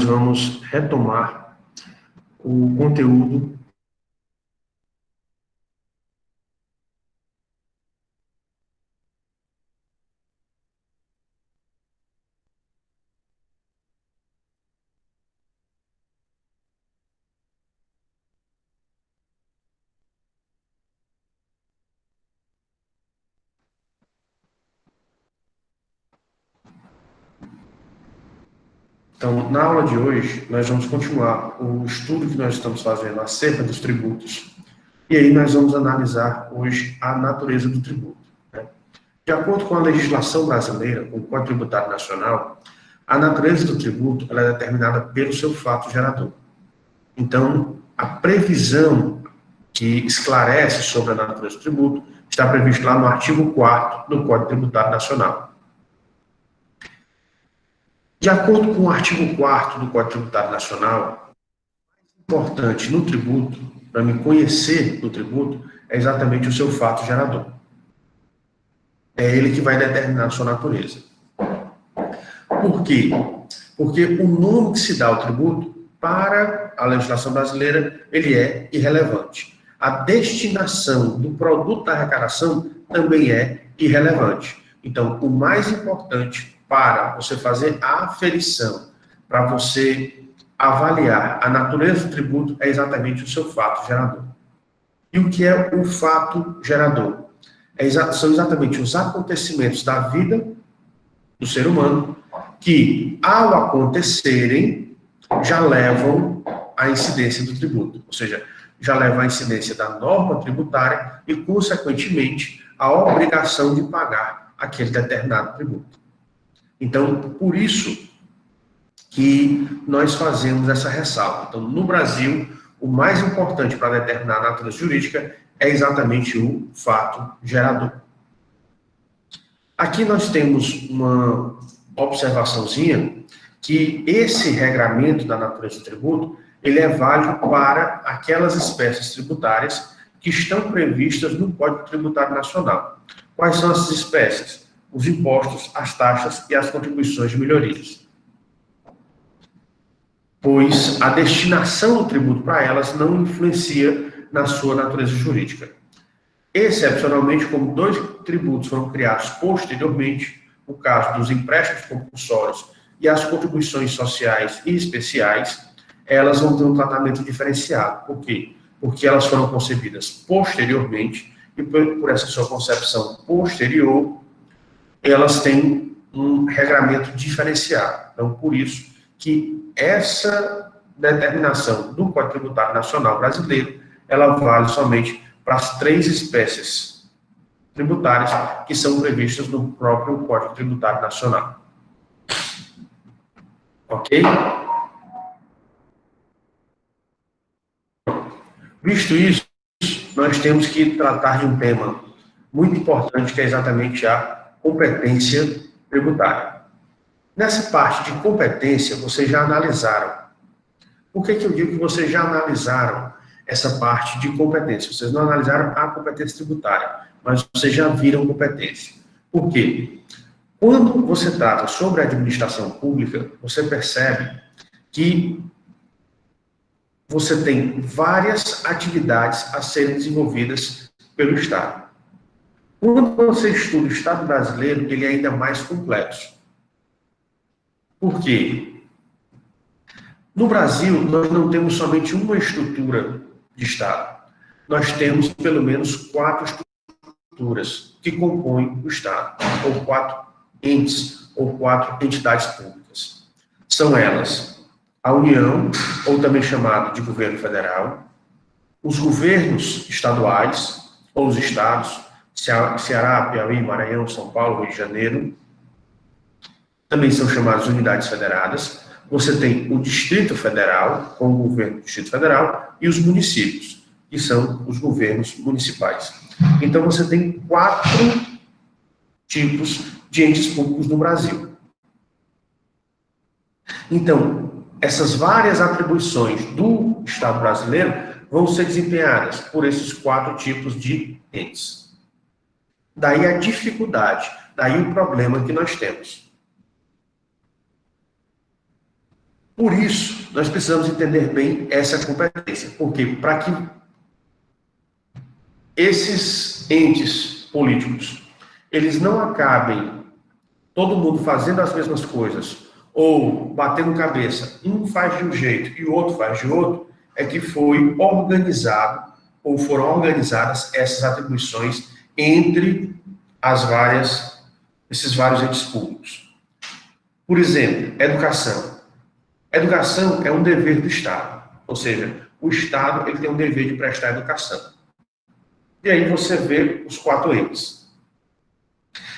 nós vamos retomar o conteúdo Então, na aula de hoje, nós vamos continuar o estudo que nós estamos fazendo acerca dos tributos. E aí nós vamos analisar hoje a natureza do tributo, né? De acordo com a legislação brasileira, o Código Tributário Nacional, a natureza do tributo ela é determinada pelo seu fato gerador. Então, a previsão que esclarece sobre a natureza do tributo está prevista lá no artigo 4º do Código Tributário Nacional. De acordo com o artigo 4º do Código Tributário Nacional, o importante no tributo, para me conhecer do tributo, é exatamente o seu fato gerador. É ele que vai determinar a sua natureza. Por quê? Porque o nome que se dá ao tributo, para a legislação brasileira, ele é irrelevante. A destinação do produto da arrecadação também é irrelevante. Então, o mais importante para você fazer a aferição, para você avaliar a natureza do tributo, é exatamente o seu fato gerador. E o que é o fato gerador? São exatamente os acontecimentos da vida do ser humano que, ao acontecerem, já levam à incidência do tributo. Ou seja, já levam à incidência da norma tributária e, consequentemente, a obrigação de pagar aquele determinado tributo. Então, por isso que nós fazemos essa ressalva. Então, no Brasil, o mais importante para determinar a natureza jurídica é exatamente o fato gerador. Aqui nós temos uma observaçãozinha que esse regramento da natureza do tributo, ele é válido para aquelas espécies tributárias que estão previstas no Código Tributário Nacional. Quais são essas espécies? Os impostos, as taxas e as contribuições de melhorias. Pois a destinação do tributo para elas não influencia na sua natureza jurídica. Excepcionalmente, como dois tributos foram criados posteriormente, o caso dos empréstimos compulsórios e as contribuições sociais e especiais, elas vão ter um tratamento diferenciado. Por quê? Porque elas foram concebidas posteriormente e, por essa sua concepção posterior, elas têm um regramento diferenciado. Então, por isso que essa determinação do Código Tributário Nacional Brasileiro, ela vale somente para as 3 espécies tributárias que são previstas no próprio Código Tributário Nacional. Ok? Visto isso, nós temos que tratar de um tema muito importante, que é exatamente a competência tributária. Nessa parte de competência, vocês já analisaram. Por que eu digo que vocês já analisaram essa parte de competência? Vocês não analisaram a competência tributária, mas vocês já viram competência. Por quê? Quando você trata sobre a administração pública, você percebe que você tem várias atividades a serem desenvolvidas pelo Estado. Quando você estuda o Estado brasileiro, ele é ainda mais complexo. Por quê? No Brasil, nós não temos somente uma estrutura de Estado. Nós temos pelo menos 4 estruturas que compõem o Estado, ou 4 entes, ou 4 entidades públicas. São elas a União, ou também chamado de governo federal, os governos estaduais, ou os estados, Ceará, Piauí, Maranhão, São Paulo, Rio de Janeiro, também são chamadas unidades federadas. Você tem o Distrito Federal, com o governo do Distrito Federal, e os municípios, que são os governos municipais. Então, você tem 4 tipos de entes públicos no Brasil. Então, essas várias atribuições do Estado brasileiro vão ser desempenhadas por esses 4 tipos de entes. Daí a dificuldade, daí o problema que nós temos. Por isso, nós precisamos entender bem essa competência, porque para que esses entes políticos, eles não acabem todo mundo fazendo as mesmas coisas, ou batendo cabeça, um faz de um jeito e o outro faz de outro, é que foi organizado, ou foram organizadas essas atribuições entre esses vários entes públicos. Por exemplo, educação. Educação é um dever do Estado, ou seja, o Estado ele tem um dever de prestar educação. E aí você vê os 4 entes.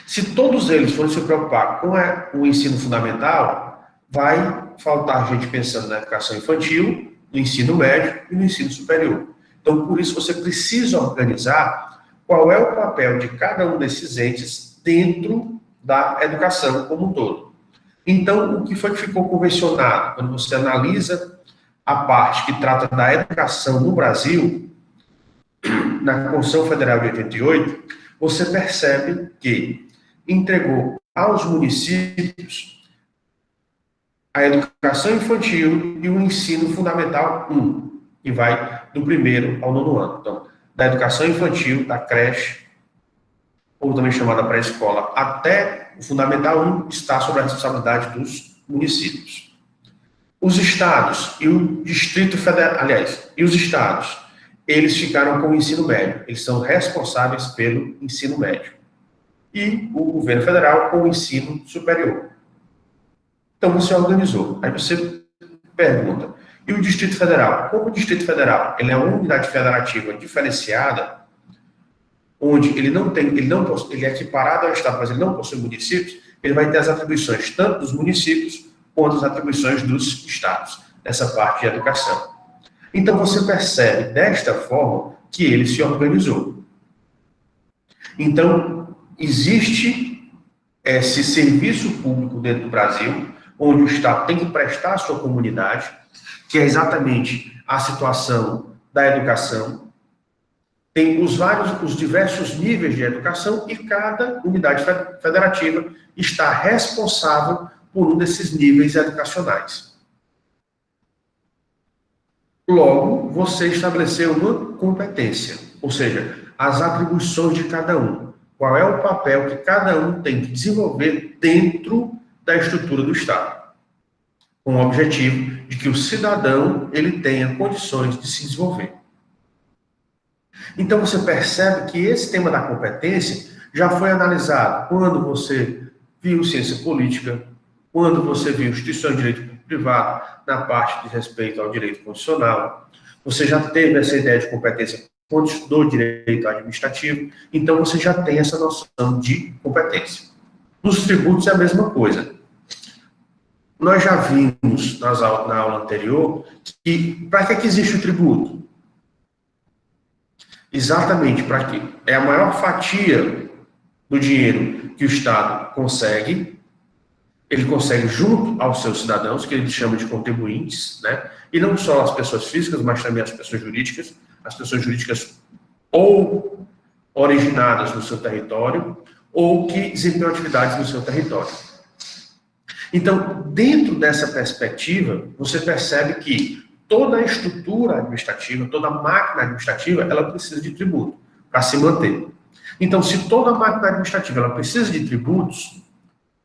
Se todos eles forem se preocupar com o ensino fundamental, vai faltar gente pensando na educação infantil, no ensino médio e no ensino superior. Então, por isso, você precisa organizar qual é o papel de cada um desses entes dentro da educação como um todo. Então, o que foi que ficou convencionado? Quando você analisa a parte que trata da educação no Brasil, na Constituição Federal de 88, você percebe que entregou aos municípios a educação infantil e o ensino fundamental 1, que vai do 1º ao 9º ano. Então, da educação infantil, da creche, ou também chamada pré-escola, até o Fundamental 1 está sob a responsabilidade dos municípios. Os estados e o Distrito Federal, aliás, e os estados, eles ficaram com o ensino médio, eles são responsáveis pelo ensino médio. E o governo federal com o ensino superior. Então você organizou. Aí você pergunta, e o Distrito Federal? Como o Distrito Federal ele é uma unidade federativa diferenciada, onde ele é equiparado ao Estado, mas ele não possui municípios, ele vai ter as atribuições tanto dos municípios quanto as atribuições dos estados, nessa parte de educação. Então você percebe desta forma que ele se organizou. Então, existe esse serviço público dentro do Brasil, onde o Estado tem que prestar à sua comunidade, que é exatamente a situação da educação. Tem os diversos níveis de educação e cada unidade federativa está responsável por um desses níveis educacionais. Logo, você estabeleceu uma competência, ou seja, as atribuições de cada um. Qual é o papel que cada um tem que desenvolver dentro da estrutura do Estado, com o objetivo de que o cidadão ele tenha condições de se desenvolver. Então você percebe que esse tema da competência já foi analisado quando você viu ciência política, quando você viu instituições de direito privado na parte de respeito ao direito constitucional. Você já teve essa ideia de competência quando estudou direito administrativo, então você já tem essa noção de competência. Nos tributos é a mesma coisa. Nós já vimos na aula anterior que para que existe o tributo? Exatamente para que é a maior fatia do dinheiro que o Estado consegue, ele consegue junto aos seus cidadãos, que ele chama de contribuintes, né? E não só as pessoas físicas, mas também as pessoas jurídicas ou originadas no seu território, ou que desempenham atividades no seu território. Então, dentro dessa perspectiva, você percebe que toda a estrutura administrativa, toda a máquina administrativa, ela precisa de tributo para se manter. Então, se toda a máquina administrativa ela precisa de tributos,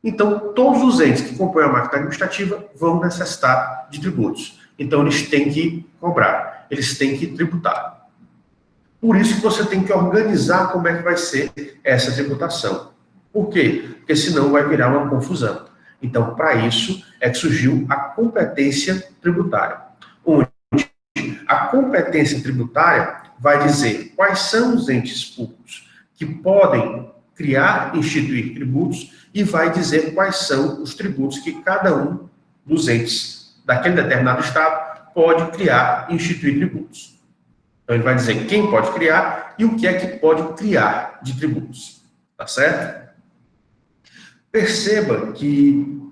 então todos os entes que compõem a máquina administrativa vão necessitar de tributos. Então, eles têm que cobrar, eles têm que tributar. Por isso que você tem que organizar como é que vai ser essa tributação. Por quê? Porque senão vai virar uma confusão. Então, para isso é que surgiu a competência tributária. Onde a competência tributária vai dizer quais são os entes públicos que podem criar e instituir tributos e vai dizer quais são os tributos que cada um dos entes daquele determinado estado pode criar e instituir tributos. Então, ele vai dizer quem pode criar e o que é que pode criar de tributos. Tá certo? Perceba que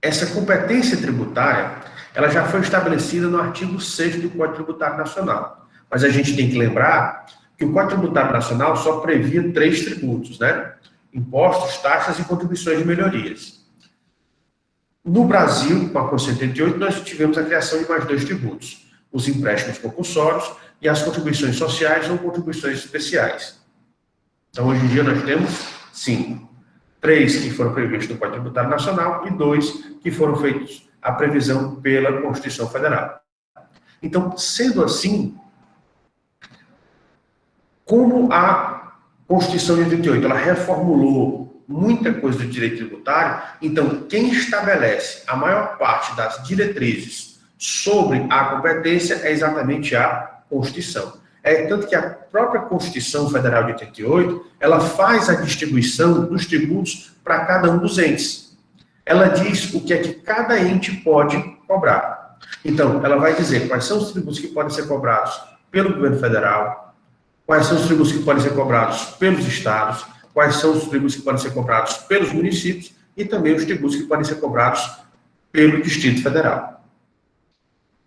essa competência tributária, ela já foi estabelecida no artigo 6º do Código Tributário Nacional. Mas a gente tem que lembrar que o Código Tributário Nacional só previa 3 tributos, né? Impostos, taxas e contribuições de melhorias. No Brasil, com a Constituição de 88, nós tivemos a criação de mais dois tributos, os empréstimos compulsórios e as contribuições sociais ou contribuições especiais. Então, hoje em dia, nós temos 5. 3 que foram previstos no Código Tributário Nacional e 2 que foram feitos a previsão pela Constituição Federal. Então, sendo assim, como a Constituição de 88 ela reformulou muita coisa do direito tributário, então quem estabelece a maior parte das diretrizes sobre a competência é exatamente a Constituição. É tanto que a própria Constituição Federal de 88, ela faz a distribuição dos tributos para cada um dos entes. Ela diz o que é que cada ente pode cobrar. Então, ela vai dizer quais são os tributos que podem ser cobrados pelo governo federal, quais são os tributos que podem ser cobrados pelos estados, quais são os tributos que podem ser cobrados pelos municípios e também os tributos que podem ser cobrados pelo Distrito Federal.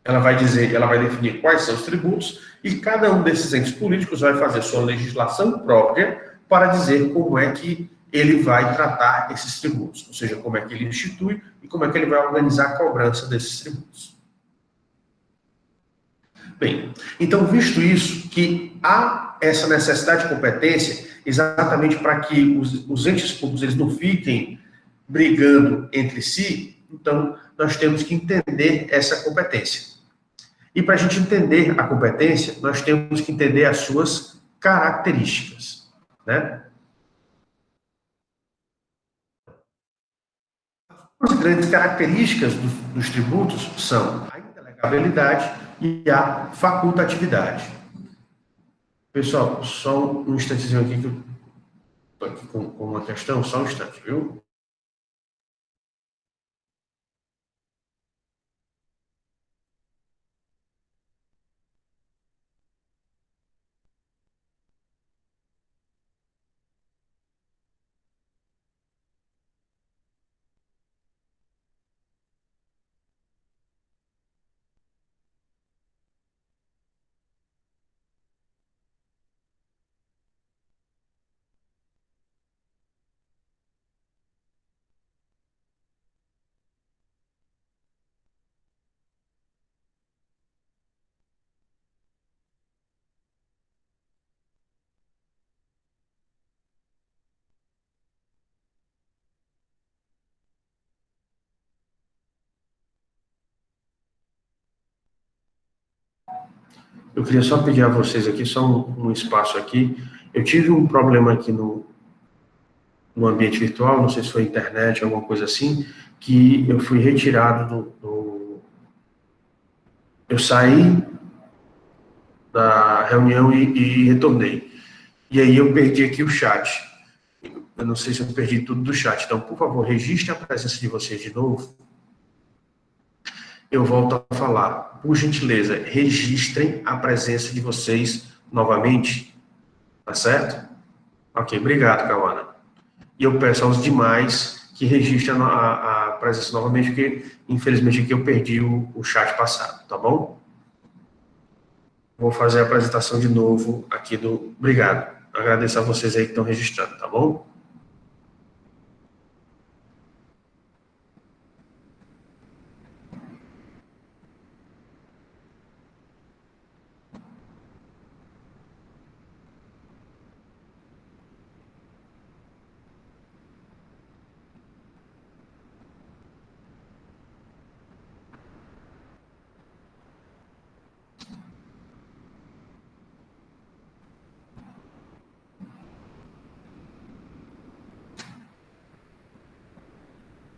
Ela vai dizer, ela vai definir quais são os tributos e cada um desses entes políticos vai fazer sua legislação própria para dizer como é que ele vai tratar esses tributos, ou seja, como é que ele institui e como é que ele vai organizar a cobrança desses tributos. Bem, então, visto isso, que há essa necessidade de competência, exatamente para que os entes públicos eles não fiquem brigando entre si, então, nós temos que entender essa competência. E para a gente entender a competência, nós temos que entender as suas características, né? As grandes características dos tributos são a intelecabilidade e a facultatividade. Pessoal, só um instantezinho aqui que eu estou aqui com uma questão, só um instante, viu? Eu queria só pedir a vocês aqui, só um espaço aqui. Eu tive um problema aqui no ambiente virtual, não sei se foi internet, alguma coisa assim, que eu fui retirado eu saí da reunião e retornei. E aí eu perdi aqui o chat. Eu não sei se eu perdi tudo do chat. Então, por favor, registre a presença de vocês de novo. Eu volto a falar. Por gentileza, registrem a presença de vocês novamente. Tá certo? Ok, obrigado, Cauana. E eu peço aos demais que registrem a presença novamente, porque, infelizmente, aqui eu perdi o chat passado, tá bom? Vou fazer a apresentação de novo aqui do... Obrigado. Agradeço a vocês aí que estão registrando, tá bom?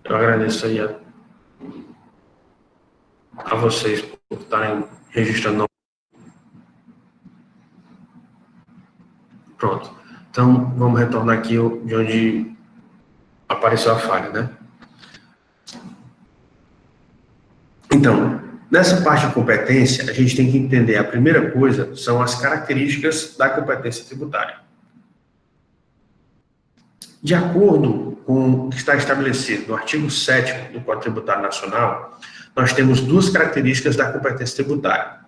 Eu agradeço aí a vocês por estarem registrando. Pronto. Então, vamos retornar aqui de onde apareceu a falha, né? Então, nessa parte de competência, a gente tem que entender, a primeira coisa são as características da competência tributária. De acordo com o que está estabelecido no artigo 7º do Código Tributário Nacional, nós temos duas características da competência tributária.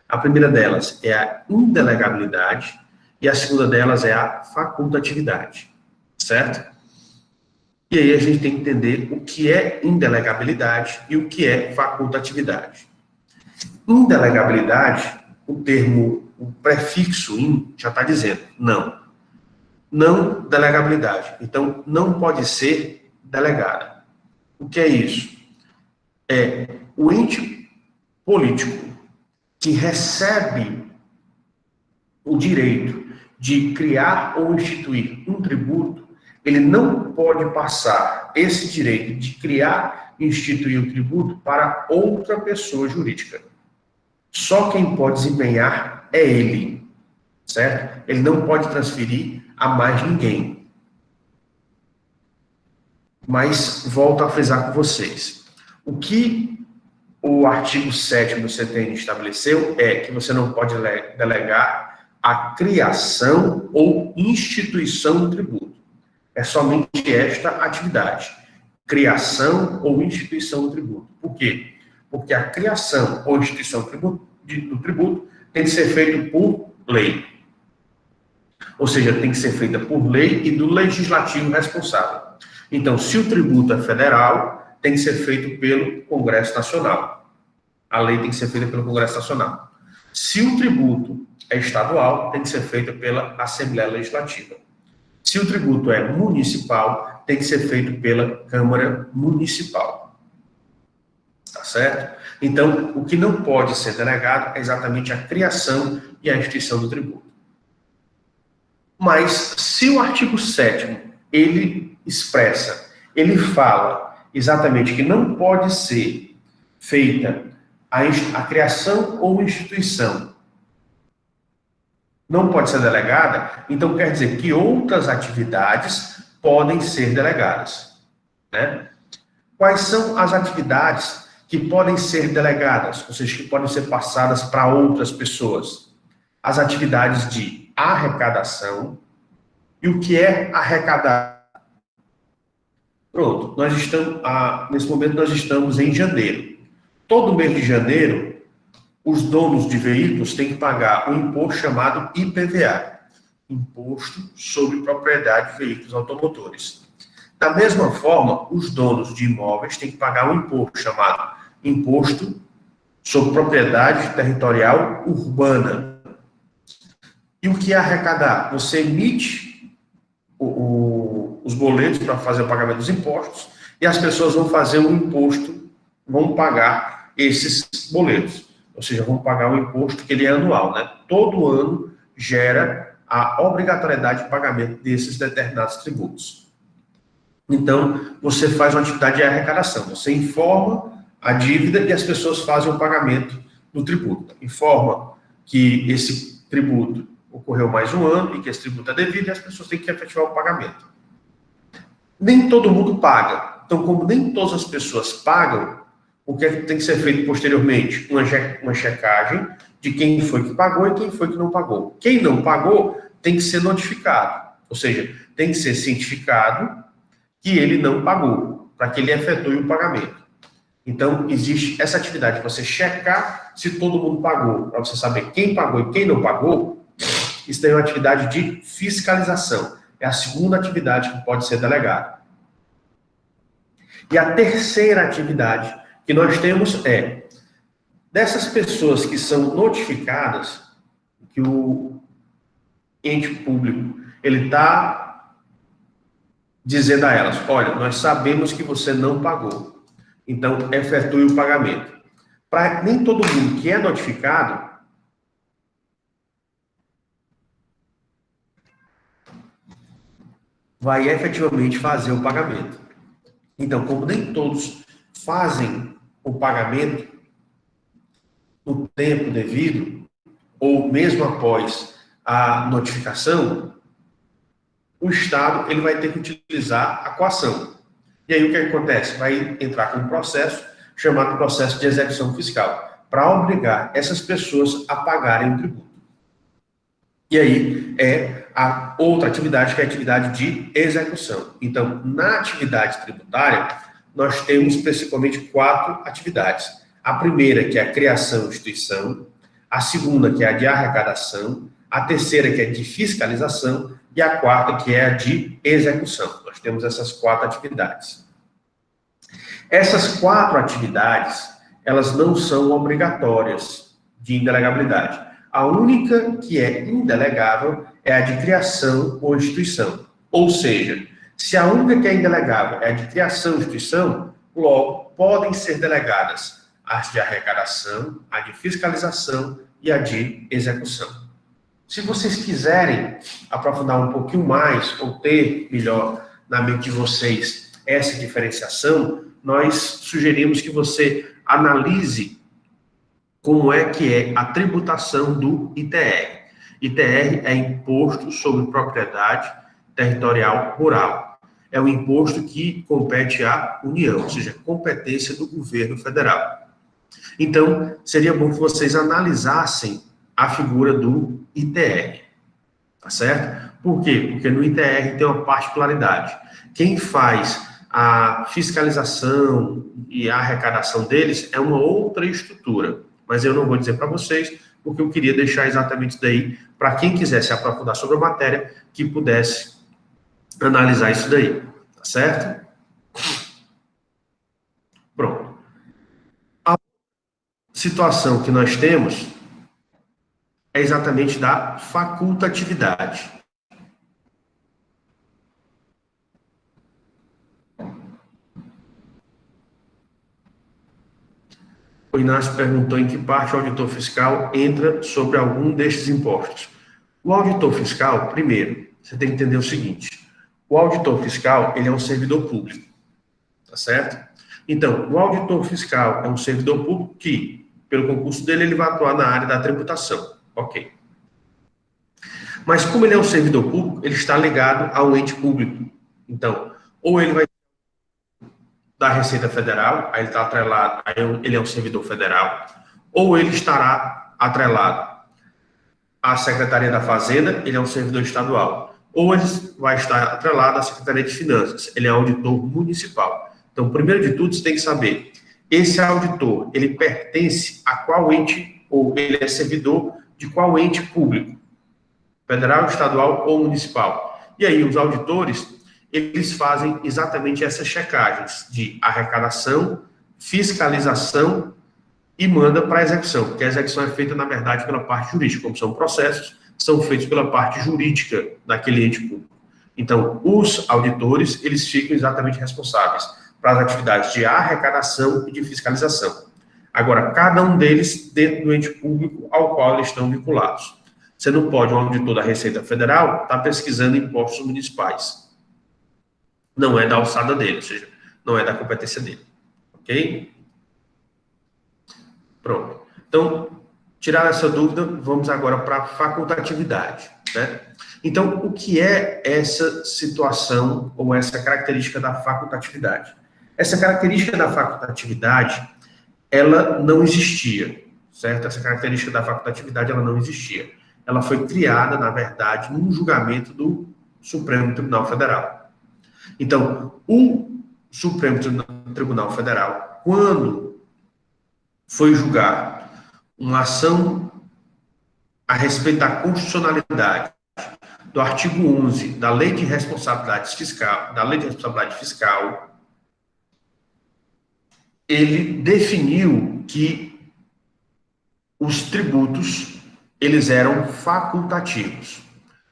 A primeira delas é a indelegabilidade e a segunda delas é a facultatividade, certo? E aí a gente tem que entender o que é indelegabilidade e o que é facultatividade. Indelegabilidade, o termo, o prefixo in já está dizendo não. Não delegabilidade. Então, não pode ser delegada. O que é isso? É o ente político que recebe o direito de criar ou instituir um tributo, ele não pode passar esse direito de criar e instituir um tributo para outra pessoa jurídica. Só quem pode desempenhar é ele, certo? Ele não pode transferir a mais ninguém. Mas volto a frisar com vocês. O que o artigo 7º do CTN estabeleceu é que você não pode delegar a criação ou instituição do tributo. É somente esta atividade, criação ou instituição do tributo. Por quê? Porque a criação ou instituição do tributo tem que ser feito por lei. Ou seja, tem que ser feita por lei e do legislativo responsável. Então, se o tributo é federal, tem que ser feito pelo Congresso Nacional. A lei tem que ser feita pelo Congresso Nacional. Se o tributo é estadual, tem que ser feita pela Assembleia Legislativa. Se o tributo é municipal, tem que ser feito pela Câmara Municipal. Tá certo? Então, o que não pode ser delegado é exatamente a criação e a instituição do tributo. Mas, se o artigo 7º, ele expressa, ele fala exatamente que não pode ser feita a criação ou instituição, não pode ser delegada, então quer dizer que outras atividades podem ser delegadas, né? Quais são as atividades que podem ser delegadas, ou seja, que podem ser passadas para outras pessoas? As atividades de arrecadação. E o que é arrecadar? Pronto, nesse momento nós estamos em janeiro. Todo mês de janeiro, os donos de veículos têm que pagar um imposto chamado IPVA, Imposto sobre Propriedade de Veículos Automotores. Da mesma forma, os donos de imóveis têm que pagar um imposto chamado Imposto sobre Propriedade Territorial Urbana. E o que é arrecadar? Você emite os boletos para fazer o pagamento dos impostos e as pessoas vão fazer o imposto, vão pagar esses boletos. Ou seja, vão pagar o imposto que ele é anual, né? Todo ano gera a obrigatoriedade de pagamento desses determinados tributos. Então, você faz uma atividade de arrecadação, você informa a dívida e as pessoas fazem o pagamento do tributo. Informa que esse tributo ocorreu mais um ano e que esse tributo é devido e as pessoas têm que efetivar o pagamento. Nem todo mundo paga. Então, como nem todas as pessoas pagam, o que é que tem que ser feito posteriormente? Uma checagem de quem foi que pagou e quem foi que não pagou. Quem não pagou tem que ser notificado. Ou seja, tem que ser cientificado que ele não pagou, para que ele efetue o pagamento. Então, existe essa atividade de você checar se todo mundo pagou, para você saber quem pagou e quem não pagou. Isso daí é uma atividade de fiscalização. É a segunda atividade que pode ser delegada. E a terceira atividade que nós temos é, dessas pessoas que são notificadas, que o ente público, ele está dizendo a elas, olha, nós sabemos que você não pagou, então efetue o pagamento. Para nem todo mundo que é notificado, vai efetivamente fazer o pagamento. Então, como nem todos fazem o pagamento no tempo devido, ou mesmo após a notificação, o Estado ele vai ter que utilizar a coação. E aí o que acontece? Vai entrar com um processo chamado processo de execução fiscal, para obrigar essas pessoas a pagarem o tributo. E aí é a outra atividade, que é a atividade de execução. Então, na atividade tributária, nós temos principalmente 4 atividades. A primeira, que é a criação e instituição. A segunda, que é a de arrecadação. A terceira, que é de fiscalização. e a quarta, que é a de execução. Nós temos essas 4 atividades. Essas 4 atividades, elas não são obrigatórias de indelegabilidade. A única que é indelegável é a de criação ou instituição. Ou seja, se a única que é indelegável é a de criação ou instituição, logo podem ser delegadas as de arrecadação, a de fiscalização e a de execução. Se vocês quiserem aprofundar um pouquinho mais, ou ter melhor na mente de vocês essa diferenciação, nós sugerimos que você analise como é que é a tributação do ITR. ITR é Imposto sobre Propriedade Territorial Rural. É o imposto que compete à União, ou seja, competência do governo federal. Então, seria bom que vocês analisassem a figura do ITR, tá certo? Por quê? Porque no ITR tem uma particularidade. Quem faz a fiscalização e a arrecadação deles é uma outra estrutura, mas eu não vou dizer para vocês, porque eu queria deixar exatamente isso daí para quem quisesse aprofundar sobre a matéria, que pudesse analisar isso daí, tá certo? Pronto. A situação que nós temos é exatamente da facultatividade. O Inácio perguntou em que parte o auditor fiscal entra sobre algum destes impostos. O auditor fiscal, primeiro, você tem que entender o seguinte: o auditor fiscal, ele é um servidor público, tá certo? Então, o auditor fiscal é um servidor público que, pelo concurso dele, ele vai atuar na área da tributação, ok. Mas como ele é um servidor público, ele está ligado a um ente público. Então, ou ele vai da Receita Federal, aí ele está atrelado, aí ele é um servidor federal, ou ele estará atrelado à Secretaria da Fazenda, ele é um servidor estadual, ou ele vai estar atrelado à Secretaria de Finanças, ele é auditor municipal. Então, primeiro de tudo, você tem que saber, esse auditor, ele pertence a qual ente, ou ele é servidor de qual ente público, federal, estadual ou municipal. E aí, os auditores, eles fazem exatamente essas checagens de arrecadação, fiscalização e manda para a execução, porque a execução é feita, na verdade, pela parte jurídica, como são processos, são feitos pela parte jurídica daquele ente público. Então, os auditores, eles ficam exatamente responsáveis para as atividades de arrecadação e de fiscalização. Agora, cada um deles dentro do ente público ao qual eles estão vinculados. Você não pode, um auditor da Receita Federal, estar pesquisando impostos municipais. Não é da alçada dele, ou seja, não é da competência dele. Ok? Pronto. Então, tirar essa dúvida, vamos agora para a facultatividade, né? Então, o que é essa situação ou essa característica da facultatividade? Essa característica da facultatividade, ela não existia, certo? Essa característica da facultatividade, ela não existia. Ela foi criada, na verdade, num julgamento do Supremo Tribunal Federal. Então, o Supremo Tribunal Federal, quando foi julgar uma ação a respeito da constitucionalidade do artigo 11 da Lei de Responsabilidade Fiscal, ele definiu que os tributos, eles eram facultativos.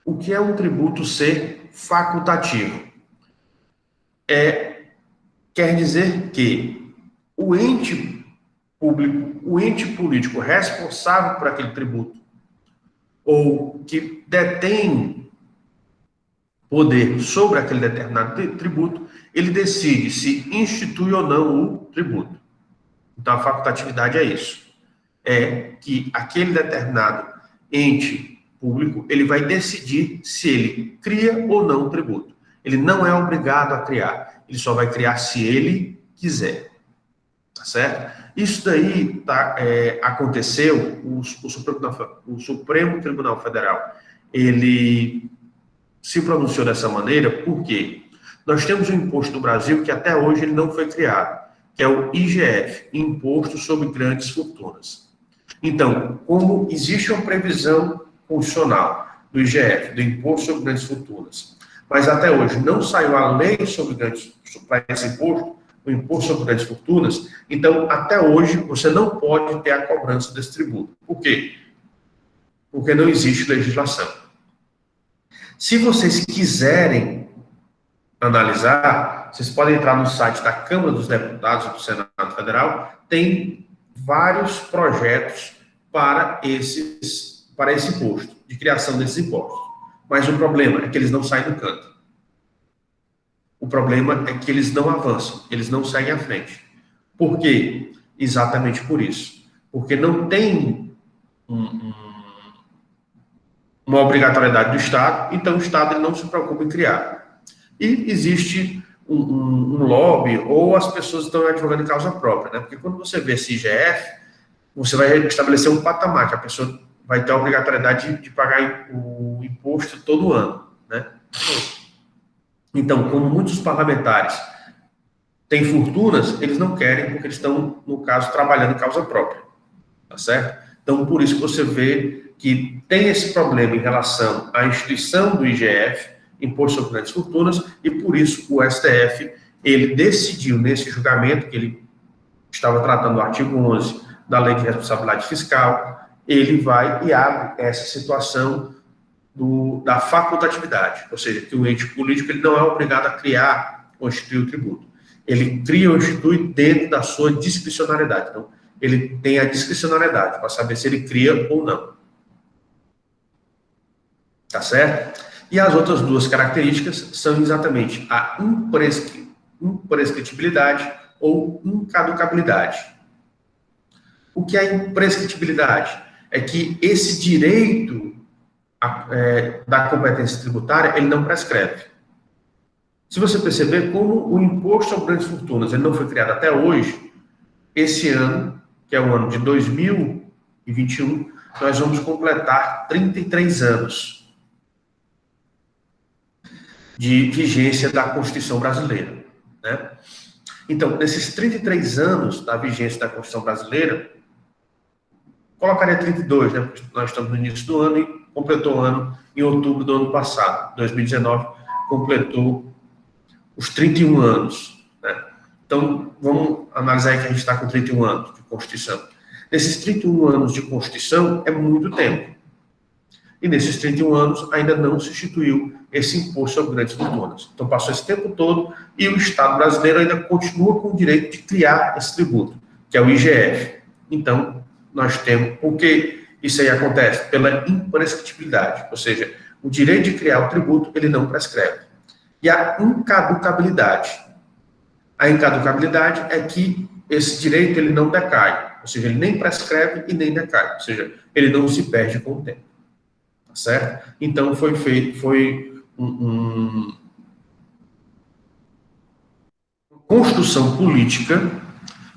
O que é um tributo ser facultativo? Quer dizer que o ente público, o ente político responsável por aquele tributo, ou que detém poder sobre aquele determinado tributo, ele decide se institui ou não o tributo. Então, a facultatividade é isso. É que aquele determinado ente público, ele vai decidir se ele cria ou não o tributo. Ele não é obrigado a criar. Ele só vai criar se ele quiser. Tá certo? Isso daí aconteceu, o Supremo Tribunal Federal, ele se pronunciou dessa maneira porque nós temos um imposto do Brasil que até hoje ele não foi criado, que é o IGF, Imposto sobre Grandes Fortunas. Então, como existe uma previsão constitucional do IGF, do Imposto sobre Grandes Fortunas, mas até hoje não saiu a lei sobre para esse imposto, o Imposto sobre Grandes Fortunas, então até hoje você não pode ter a cobrança desse tributo. Por quê? Porque não existe legislação. Se vocês quiserem analisar, vocês podem entrar no site da Câmara dos Deputados e do Senado Federal, tem vários projetos para esse imposto, de criação desses impostos. Mas o problema é que eles não saem do canto. O problema é que eles não avançam, eles não seguem à frente. Por quê? Exatamente por isso. Porque não tem uma obrigatoriedade do Estado, então o Estado ele não se preocupa em criar. E existe um lobby, ou as pessoas estão advogando em causa própria, né? Porque quando você vê esse IGF, você vai estabelecer um patamar, que a pessoa vai ter a obrigatoriedade de pagar o imposto todo ano, né? Então, como muitos parlamentares têm fortunas, eles não querem, porque eles estão, no caso, trabalhando em causa própria, tá certo? Então, por isso que você vê que tem esse problema em relação à instituição do IGF, Imposto sobre Grandes Fortunas, e por isso o STF, ele decidiu nesse julgamento, que ele estava tratando do artigo 11 da Lei de Responsabilidade Fiscal, ele vai e abre essa situação da facultatividade, ou seja, que o ente político ele não é obrigado a criar ou instituir o tributo. Ele cria ou institui dentro da sua discricionariedade. Então, ele tem a discricionariedade para saber se ele cria ou não. Tá certo? E as outras duas características são exatamente a imprescritibilidade ou incaducabilidade. O que é imprescritibilidade? É que esse direito da competência tributária, ele não prescreve. Se você perceber, como o Imposto sobre Grandes Fortunas ele não foi criado até hoje, esse ano, que é o ano de 2021, nós vamos completar 33 anos de vigência da Constituição brasileira, né? Então, nesses 33 anos da vigência da Constituição brasileira, colocaria 32, né? Porque nós estamos no início do ano e completou o ano em outubro do ano passado, 2019, completou os 31 anos, né? Então, vamos analisar aí que a gente está com 31 anos de Constituição. Nesses 31 anos de Constituição, é muito tempo. E nesses 31 anos, ainda não se instituiu esse imposto sobre grandes fortunas. Então, passou esse tempo todo e o Estado brasileiro ainda continua com o direito de criar esse tributo, que é o IGF. Então, nós temos... Por que isso aí acontece? Pela imprescritibilidade, ou seja, o direito de criar o tributo, ele não prescreve. E a incaducabilidade. A incaducabilidade é que esse direito ele não decai, ou seja, ele nem prescreve e nem decai, ou seja, ele não se perde com o tempo. Tá certo? Então, foi uma construção política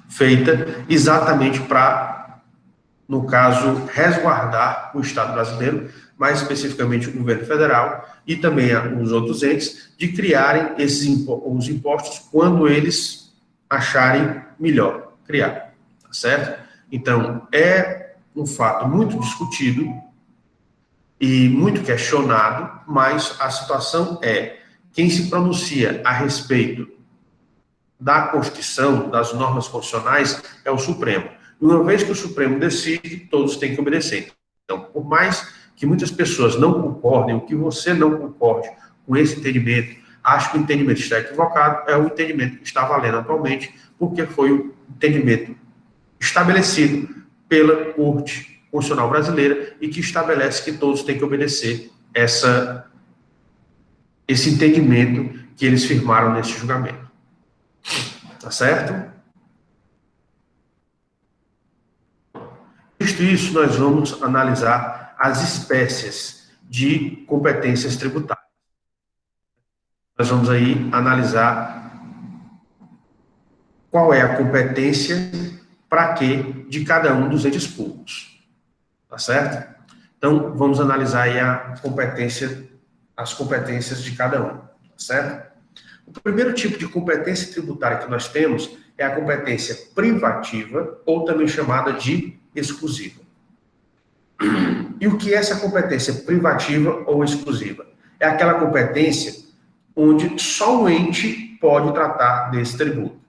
feita exatamente para, no caso, resguardar o Estado brasileiro, mais especificamente o governo federal e também os outros entes, de criarem os impostos quando eles acharem melhor criar, tá certo? Então, é um fato muito discutido e muito questionado, mas a situação é, quem se pronuncia a respeito da Constituição, das normas constitucionais, é o Supremo. E uma vez que o Supremo decide, todos têm que obedecer. Então, por mais que muitas pessoas não concordem, ou que você não concorde com esse entendimento, acho que o entendimento está equivocado, é o entendimento que está valendo atualmente, porque foi o entendimento estabelecido pela Corte Constitucional Brasileira e que estabelece que todos têm que obedecer esse entendimento que eles firmaram nesse julgamento. Tá certo? Visto isso, nós vamos analisar as espécies de competências tributárias. Nós vamos aí analisar qual é a competência para quê de cada um dos entes públicos. Tá certo? Então, vamos analisar aí as competências de cada um. Tá certo? O primeiro tipo de competência tributária que nós temos é a competência privativa, ou também chamada de exclusiva. E o que é essa competência privativa ou exclusiva? É aquela competência onde só o ente pode tratar desse tributo.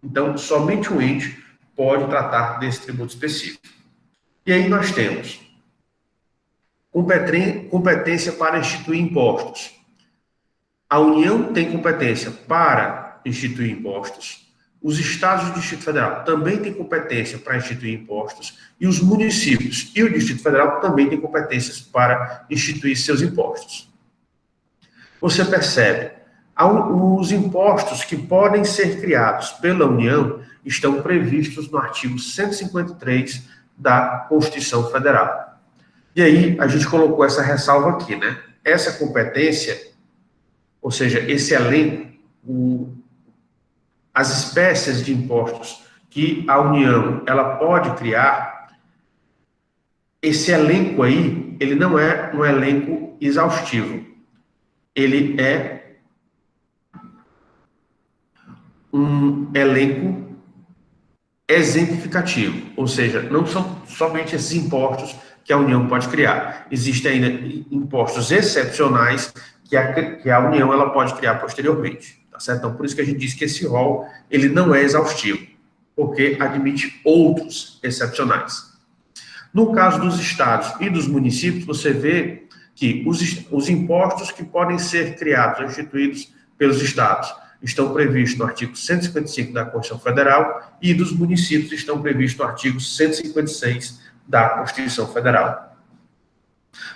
Então, somente o ente pode tratar desse tributo específico. E aí nós temos competência para instituir impostos. A União tem competência para instituir impostos, os estados e o Distrito Federal também têm competência para instituir impostos, e os municípios e o Distrito Federal também têm competências para instituir seus impostos. Você percebe, os impostos que podem ser criados pela União estão previstos no artigo 153 da Constituição Federal. E aí, a gente colocou essa ressalva aqui, né? Essa competência, ou seja, esse elenco, as espécies de impostos que a União ela pode criar, esse elenco aí, ele não é um elenco exaustivo. Ele é um elenco exemplificativo, ou seja, não são somente esses impostos que a União pode criar. Existem ainda impostos excepcionais que a União ela pode criar posteriormente, tá certo? Então, por isso que a gente diz que esse rol ele não é exaustivo, porque admite outros excepcionais. No caso dos estados e dos municípios, você vê que os impostos que podem ser criados ou instituídos pelos estados estão previstos no artigo 155 da Constituição Federal e dos municípios estão previstos no artigo 156 da Constituição Federal.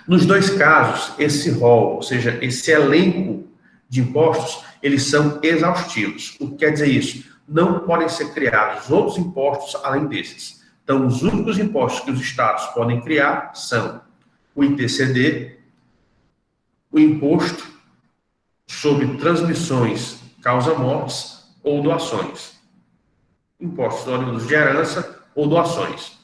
Nos dois casos, esse rol, ou seja, esse elenco de impostos, eles são exaustivos. O que quer dizer isso? Não podem ser criados outros impostos além desses. Então, os únicos impostos que os estados podem criar são o ITCD, o Imposto sobre Transmissões, Causa-Mortes ou Doações, impostos oriundos de herança ou doações,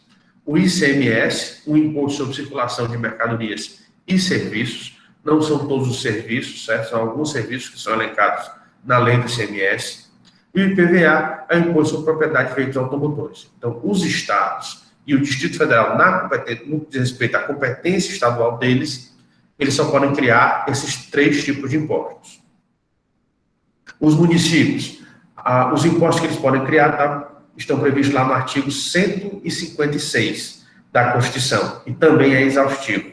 o ICMS, o Imposto sobre Circulação de Mercadorias e Serviços, não são todos os serviços, certo? São alguns serviços que são elencados na lei do ICMS, e o IPVA é o Imposto sobre Propriedade de Veículos Automotores. Então, os estados e o Distrito Federal, no que diz respeito à competência estadual deles, eles só podem criar esses três tipos de impostos. Os municípios, os impostos que eles podem criar estão previstos lá no artigo 156 da Constituição, e também é exaustivo.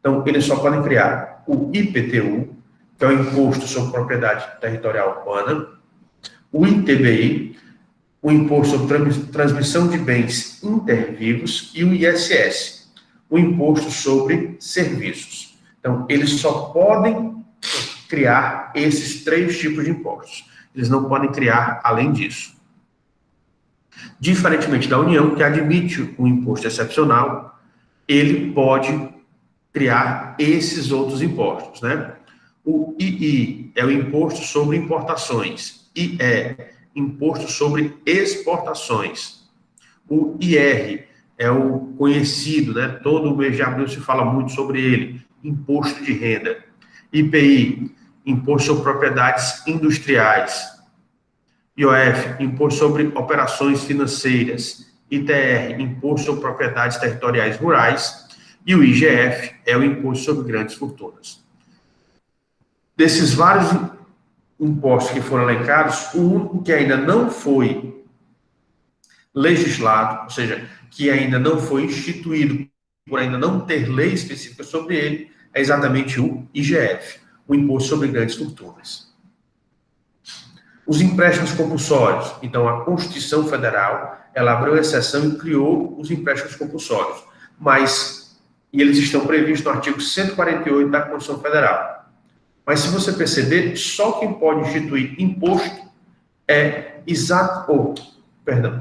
Então, eles só podem criar o IPTU, que é o Imposto sobre Propriedade Territorial Urbana, o ITBI, o Imposto sobre Transmissão de Bens Intervivos, e o ISS, o Imposto sobre Serviços. Então, eles só podem criar esses três tipos de impostos. Eles não podem criar além disso. Diferentemente da União, que admite um imposto excepcional, ele pode criar esses outros impostos, né? O II é o Imposto sobre Importações, IE, Imposto sobre Exportações. O IR é o conhecido, né? Todo o mês de abril se fala muito sobre ele, Imposto de Renda. IPI, Imposto sobre Propriedades Industriais. IOF, Imposto sobre Operações Financeiras. ITR, Imposto sobre Propriedades Territoriais Rurais. E o IGF é o Imposto sobre Grandes Fortunas. Desses vários impostos que foram elencados, o único que ainda não foi legislado, ou seja, que ainda não foi instituído, por ainda não ter lei específica sobre ele, é exatamente o IGF, o Imposto sobre Grandes Fortunas. Os empréstimos compulsórios. Então, a Constituição Federal, ela abriu exceção e criou os empréstimos compulsórios, e eles estão previstos no artigo 148 da Constituição Federal. Mas, se você perceber, só quem pode instituir imposto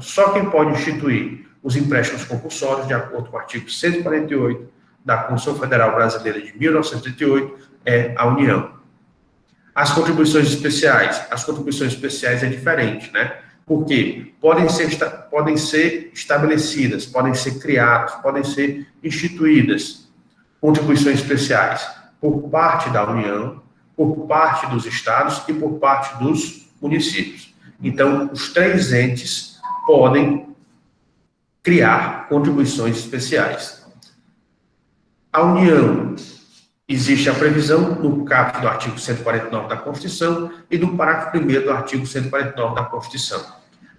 só quem pode instituir os empréstimos compulsórios, de acordo com o artigo 148 da Constituição Federal Brasileira de 1988, é a União. As contribuições especiais é diferente, né? Porque podem ser estabelecidas, podem ser criadas, podem ser instituídas contribuições especiais por parte da União, por parte dos estados e por parte dos municípios. Então, os três entes podem criar contribuições especiais. A União, existe a previsão no caput do artigo 149 da Constituição e no parágrafo 1º do artigo 149 da Constituição.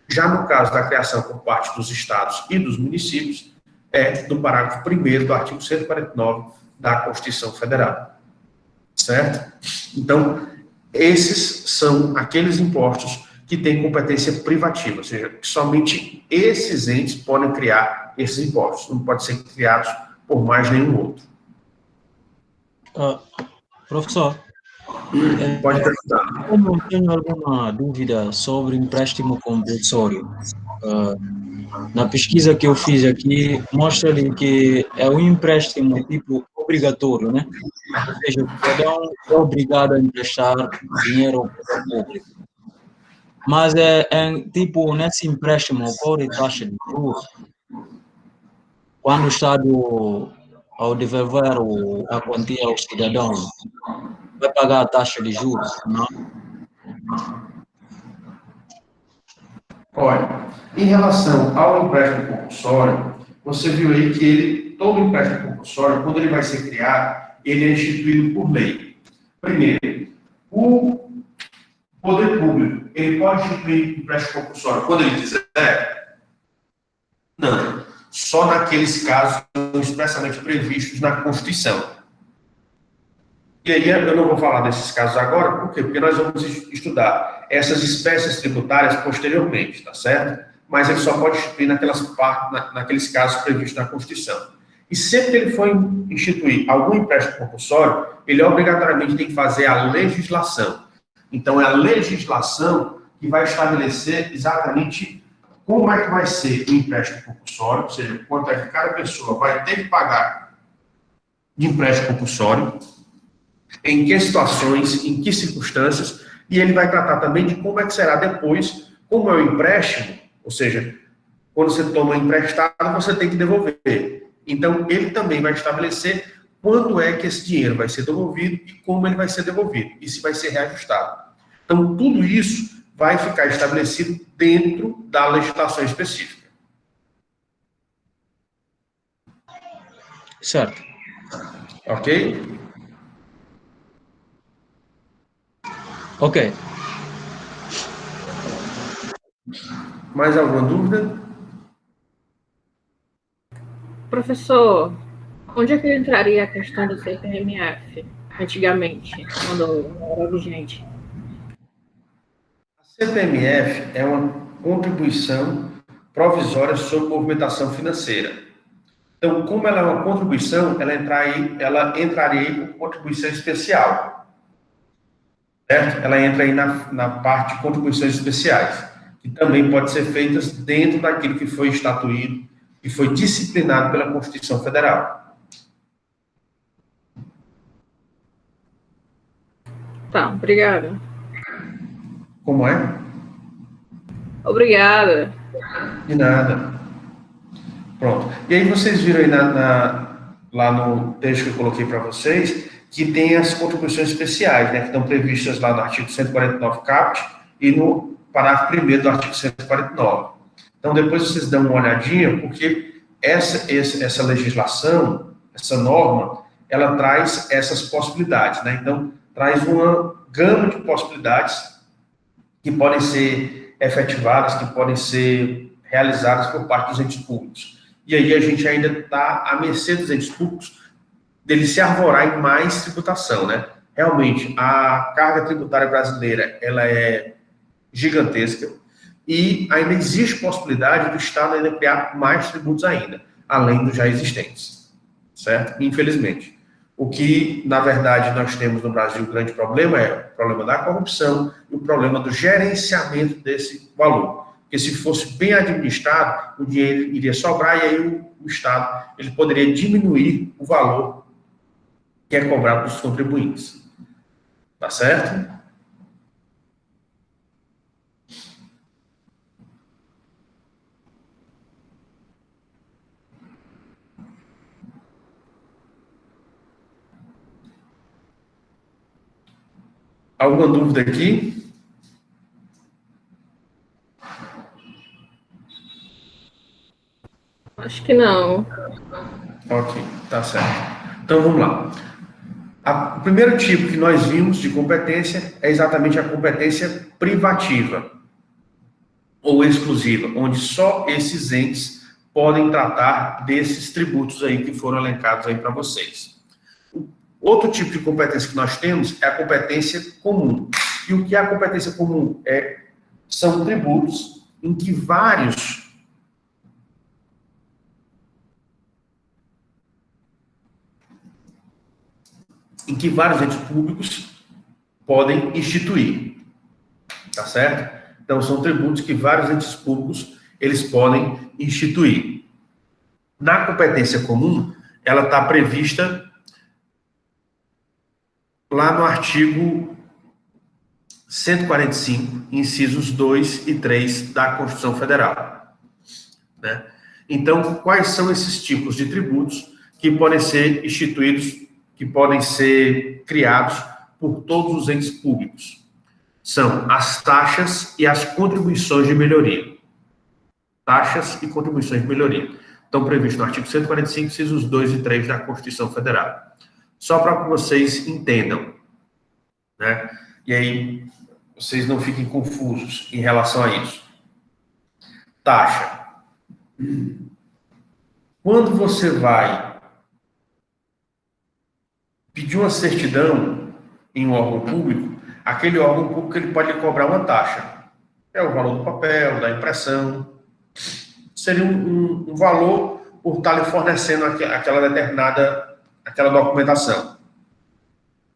Já no caso da criação por parte dos estados e dos municípios, é no parágrafo 1º do artigo 149 da Constituição Federal. Certo? Então, esses são aqueles impostos que têm competência privativa, ou seja, que somente esses entes podem criar esses impostos, não podem ser criados por mais nenhum outro. Professor, Pode perguntar. como eu tenho alguma dúvida sobre empréstimo compulsório, na pesquisa que eu fiz aqui, mostra-lhe que é um empréstimo tipo obrigatório, né? Ou seja, o cidadão é obrigado a emprestar dinheiro ao poder público. Mas tipo, nesse empréstimo ocorre taxa de juros. Quando o Estado, ao devolver a quantia ao cidadão, vai pagar a taxa de juros, não? Olha, em relação ao empréstimo compulsório, você viu aí que todo empréstimo compulsório, quando ele vai ser criado, ele é instituído por lei. Primeiro, o poder público, ele pode instituir empréstimo compulsório quando ele quiser? Não. Só naqueles casos expressamente previstos na Constituição. E aí eu não vou falar desses casos agora, por quê? Porque nós vamos estudar essas espécies tributárias posteriormente, tá certo? Mas ele só pode instituir naqueles casos previstos na Constituição. E sempre que ele for instituir algum empréstimo compulsório, ele obrigatoriamente tem que fazer a legislação. Então, é a legislação que vai estabelecer exatamente como é que vai ser o empréstimo compulsório, ou seja, quanto é que cada pessoa vai ter que pagar de empréstimo compulsório, em que situações, em que circunstâncias, e ele vai tratar também de como é que será depois, como é o empréstimo, ou seja, quando você toma emprestado, você tem que devolver. Então, ele também vai estabelecer quando é que esse dinheiro vai ser devolvido e como ele vai ser devolvido, e se vai ser reajustado. Então, tudo isso vai ficar estabelecido dentro da legislação específica. Certo. Ok? Ok. Mais alguma dúvida? Professor, onde é que entraria a questão do CPMF, antigamente, quando era vigente? A CPMF é uma contribuição provisória sobre movimentação financeira. Então, como ela é uma contribuição, ela entraria aí com contribuição especial. Certo? Ela entra aí na parte de contribuições especiais, que também pode ser feitas dentro daquilo que foi estatuído, que foi disciplinado pela Constituição Federal. Tá, obrigada. Como é? Obrigada. De nada. Pronto. E aí vocês viram aí lá no texto que eu coloquei para vocês, que tem as contribuições especiais, né, que estão previstas lá no artigo 149 caput e no parágrafo 1º do artigo 149. Então, depois vocês dão uma olhadinha, porque essa legislação, essa norma, ela traz essas possibilidades, né? Então, traz uma gama de possibilidades que podem ser efetivadas, que podem ser realizadas por parte dos entes públicos. E aí a gente ainda está à mercê dos entes públicos dele se arvorar em mais tributação, né? Realmente, a carga tributária brasileira, ela é gigantesca e ainda existe possibilidade do Estado ainda criar mais tributos ainda, além dos já existentes, certo? Infelizmente. O que, na verdade, nós temos no Brasil, o grande problema é o problema da corrupção e o problema do gerenciamento desse valor. Porque se fosse bem administrado, o dinheiro iria sobrar e aí o Estado ele poderia diminuir o valor que é cobrado dos contribuintes. Tá certo? Alguma dúvida aqui? Acho que não. Ok, tá certo. Então, vamos lá. O primeiro tipo que nós vimos de competência é exatamente a competência privativa ou exclusiva, onde só esses entes podem tratar desses tributos aí que foram elencados aí para vocês. Outro tipo de competência que nós temos é a competência comum. E o que é a competência comum? São tributos em que vários entes públicos podem instituir, tá certo? Então, são tributos que vários entes públicos, eles podem instituir. Na competência comum, ela está prevista lá no artigo 145, incisos 2 e 3 da Constituição Federal, né? Então, quais são esses tipos de tributos que podem ser instituídos, que podem ser criados por todos os entes públicos? São as taxas e as contribuições de melhoria. Taxas e contribuições de melhoria. Estão previstos no artigo 145, incisos 2 e 3 da Constituição Federal. Só para que vocês entendam, né? E aí, vocês não fiquem confusos em relação a isso. Taxa. Quando você vai pedir uma certidão em um órgão público, aquele órgão público ele pode lhe cobrar uma taxa. É o valor do papel, da impressão. Seria um valor por estar lhe fornecendo aquela determinada documentação.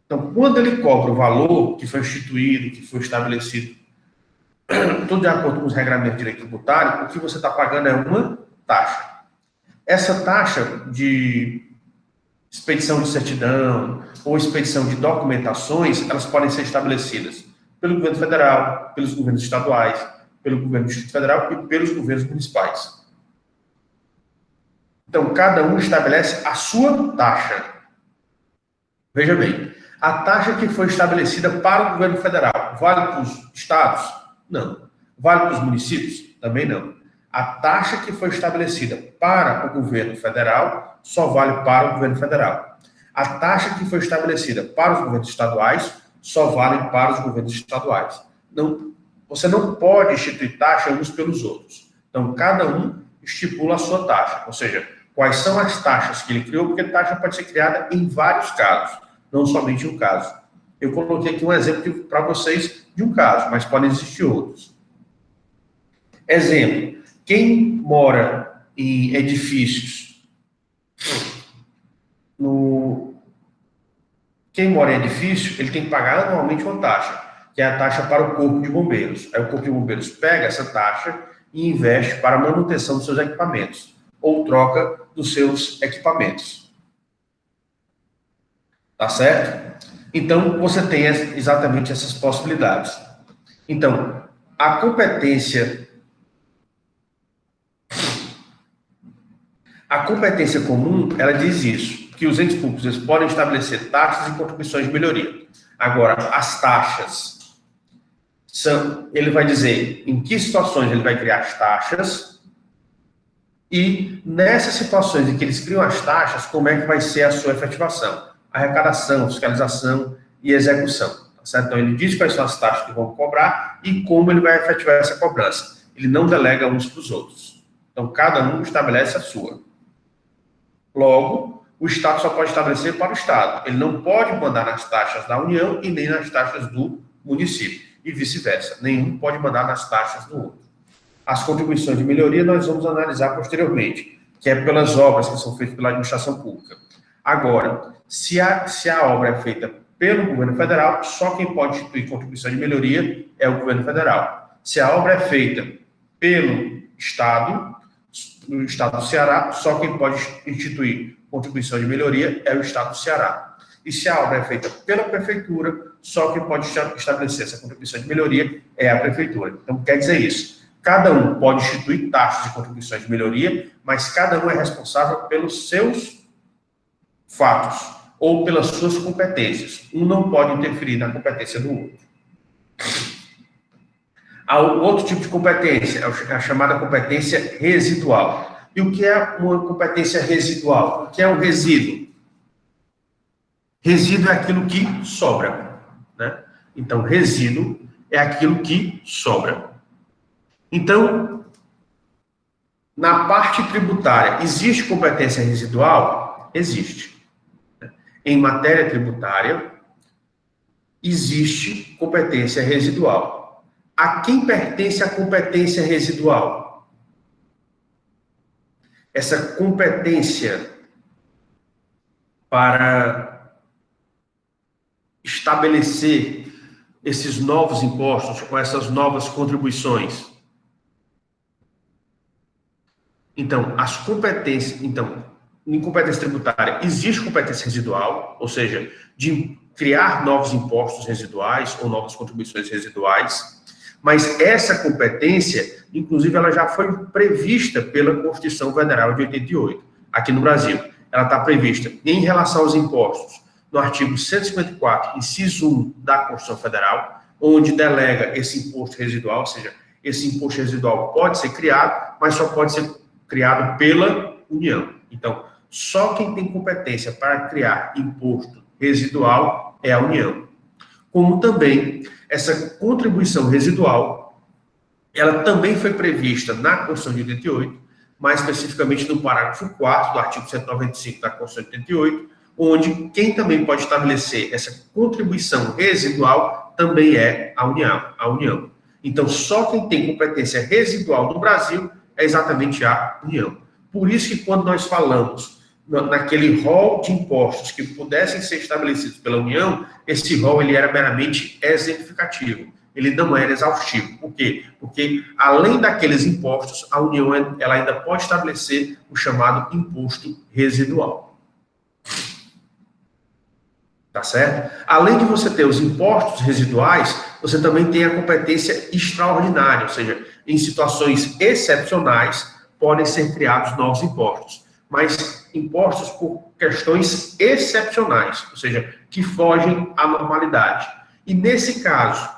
Então, quando ele cobra o valor que foi instituído, que foi estabelecido, tudo de acordo com os regramentos de direito tributário, o que você está pagando é uma taxa. Essa taxa de expedição de certidão ou expedição de documentações, elas podem ser estabelecidas pelo governo federal, pelos governos estaduais, pelo governo do Distrito Federal e pelos governos municipais. Então, cada um estabelece a sua taxa. Veja bem, a taxa que foi estabelecida para o governo federal vale para os estados? Não. Vale para os municípios? Também não. A taxa que foi estabelecida para o governo federal só vale para o governo federal. A taxa que foi estabelecida para os governos estaduais só vale para os governos estaduais. Não, você não pode instituir taxa uns pelos outros. Então, cada um estipula a sua taxa. Ou seja, quais são as taxas que ele criou, porque taxa pode ser criada em vários casos, não somente um caso. Eu coloquei aqui um exemplo para vocês de um caso, mas podem existir outros. Exemplo. Quem mora em edifícios, ele tem que pagar anualmente uma taxa, que é a taxa para o Corpo de Bombeiros. Aí o Corpo de Bombeiros pega essa taxa e investe para a manutenção dos seus equipamentos, ou troca dos seus equipamentos. Tá certo? Então, você tem exatamente essas possibilidades. Então, a competência comum, ela diz isso, que os entes públicos eles podem estabelecer taxas e contribuições de melhoria. Agora, as taxas, ele vai dizer em que situações ele vai criar as taxas e nessas situações em que eles criam as taxas, como é que vai ser a sua efetivação, arrecadação, fiscalização e execução. Tá certo? Então, ele diz quais são as taxas que vão cobrar e como ele vai efetivar essa cobrança. Ele não delega uns para os outros. Então, cada um estabelece a sua. Logo, o Estado só pode estabelecer para o Estado. Ele não pode mandar nas taxas da União e nem nas taxas do município. E vice-versa. Nenhum pode mandar nas taxas do outro. As contribuições de melhoria nós vamos analisar posteriormente, que é pelas obras que são feitas pela administração pública. Agora, se a obra é feita pelo governo federal, só quem pode instituir contribuição de melhoria é o governo federal. Se a obra é feita pelo Estado, no Estado do Ceará, só quem pode instituir contribuição de melhoria é o Estado do Ceará. E se a obra é feita pela Prefeitura, só quem pode estabelecer essa contribuição de melhoria é a Prefeitura. Então, quer dizer isso. Cada um pode instituir taxas e contribuições de melhoria, mas cada um é responsável pelos seus fatos ou pelas suas competências. Um não pode interferir na competência do outro. Há outro tipo de competência, é a chamada competência residual. E o que é uma competência residual? O que é um resíduo? Resíduo é aquilo que sobra, né? Então, resíduo é aquilo que sobra. Então, na parte tributária, existe competência residual? Existe. Em matéria tributária, existe competência residual. A quem pertence a competência residual? Essa competência para estabelecer esses novos impostos com essas novas contribuições. Então, as competências, em competência tributária existe competência residual, ou seja, de criar novos impostos residuais ou novas contribuições residuais, mas essa competência, inclusive, ela já foi prevista pela Constituição Federal de 88, aqui no Brasil. Ela está prevista em relação aos impostos, no artigo 154, inciso 1 da Constituição Federal, onde delega esse imposto residual, ou seja, esse imposto residual pode ser criado, mas só pode ser criado pela União. Então, só quem tem competência para criar imposto residual é a União. Como também essa contribuição residual, ela também foi prevista na Constituição de 88, mais especificamente no parágrafo 4º do artigo 195 da Constituição de 88, onde quem também pode estabelecer essa contribuição residual também é a União. Então, só quem tem competência residual no Brasil é exatamente a União. Por isso que quando nós falamos naquele rol de impostos que pudessem ser estabelecidos pela União, esse rol ele era meramente exemplificativo. Ele não era exaustivo. Por quê? Porque, além daqueles impostos, a União ela ainda pode estabelecer o chamado imposto residual. Tá certo? Além de você ter os impostos residuais, você também tem a competência extraordinária, ou seja, em situações excepcionais, podem ser criados novos impostos. Mas impostos por questões excepcionais, ou seja, que fogem à normalidade. E nesse caso,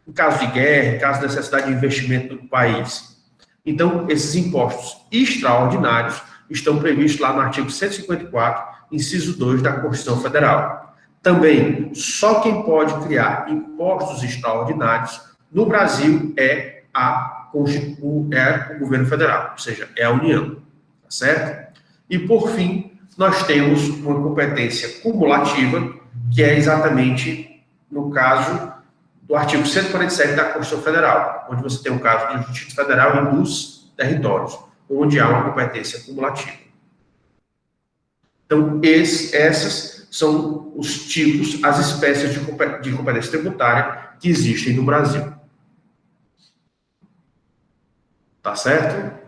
em caso de guerra, em caso de necessidade de investimento no país, então, esses impostos extraordinários estão previstos lá no artigo 154, inciso 2 da Constituição Federal. Também, só quem pode criar impostos extraordinários no Brasil é o governo federal, ou seja, é a União, tá certo? E, por fim, nós temos uma competência cumulativa, que é exatamente no caso do artigo 147 da Constituição Federal, onde você tem o caso do Distrito Federal e dos territórios, onde há uma competência cumulativa. Então, essas são os tipos, as espécies de competência tributária que existem no Brasil. Tá certo?